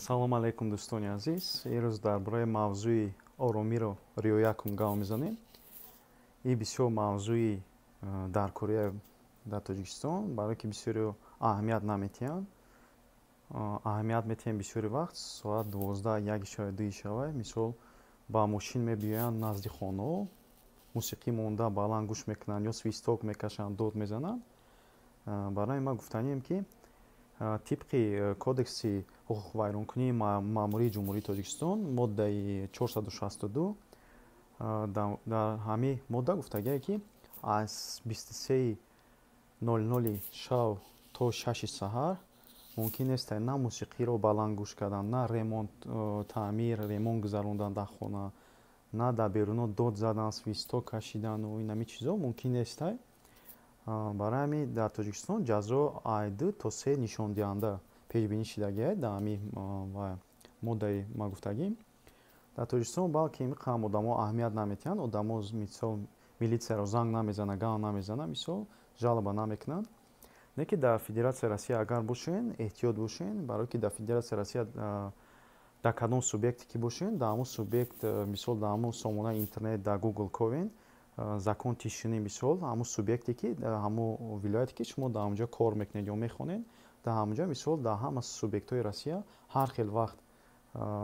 Салом алейкум дӯстони азиз. Имрӯз дар бораи мавзӯи оромиро риоя кун гап мезанем. Ин бисёр мавзӯи дар Корея, дар Тоҷикистон, барое ки бисёриҳо аҳамият наметиҳанд. Аҳамият метиҳем бисёри вақт соат 12:02 шавад, мисол ба мошин мебиёянд назди хонаҳо, мусиқӣ монда баланд гӯш мекунанд ё свисток мекашанд, дод мезананд. Барои ма гуфтанем ки тибқи кодекси ҳуқуқвайронкунии маъмурии Ҷумҳурии Тоҷикистон моддаи 462 дар ҳамин модда гуфтагие ки аз 23:00 шав то 6 саҳар мумкин нест на мусиқиро баланд гӯш кардан, на ремонт, таъмир, ремонт гузарондан дар хона, на дар беруно дод задан, свисток кашидану инами чизо мумкин нест. Барои ҳамин дар Тоҷикистон ҷазо аз 2 то 3 нишондиҳанда пешбинӣ шудагиаст дар ҳамин моддаи ма гуфтагим. Дар Тоҷикистон балки инқадр одамо аҳамият наметиҳанд, одамо мисол милитсияро занг намезананд, ган намезананд, мисол жалоба намекунанд. Неки дар Федератсияи Россия агар бошен, эҳтиёт бошен, барое ки дар Федератсияи Россия дар кадом субъекте ки бошен, дар ҳамон субъект, мисол дар ҳамон сомонаи интернет, дар Google Ковен, закон тишини мисол ҳамон субъекте ки ҳамон вилояте ки шумо дар онҷо кор мекунед ё мехонед, дар ҳамонҷо мисол дар ҳама субъектҳои Россия ҳар хел вақт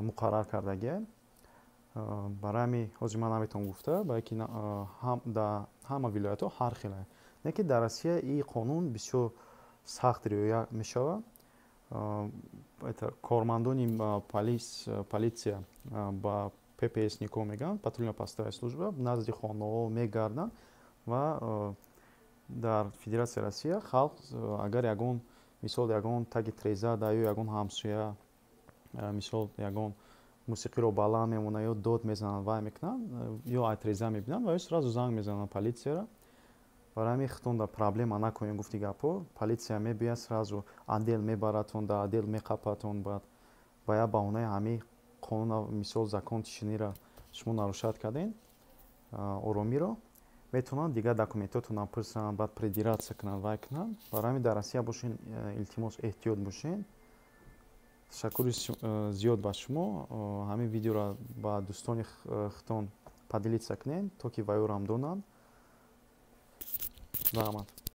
муқаррар кардагиаст. Барои ҳамин ҳозир ман наметавонам гуфта, барое ки дар ҳама вилоятҳо ҳар хел аст. Не ки дар Россия ин қонун бисёр сахт риоя мешавад. Кормандони политсия ба ППС никоҳ мегӯянд, патрулно-постовая служба назди хонаҳо мегарданд ва дар Федератсияи Россия халқ агар ягон мисол ягон таги трезада ё ягон ҳамсоя мисол ягон мусиқиро баланд мемонад ё дод мезанад вай мекунанд ё аз треза мебинанд ва ё сразу занг мезананд политсияро. Барои ҳамин хитонда проблема накунем гуфти гапҳо. Политсия мебиёяд сразу отдел мебаратон, дар отдел меқапатон, баъд ба як баҳонаи ҳамин қонуна мисол закон тишинира шумо нарушад карден оромиро, метавонанд дигар документотонам пурсанд, баъд предиратсия кунанд, вай кунанд. Барои ҳамин дар Россия бошен, илтимос эҳтиёт бошен. Ташаккури зиёд ба шумо. Ҳамин видеоро ба дӯстони хитон падилитса кунед, то ки ваёрам донанд. Rahmat.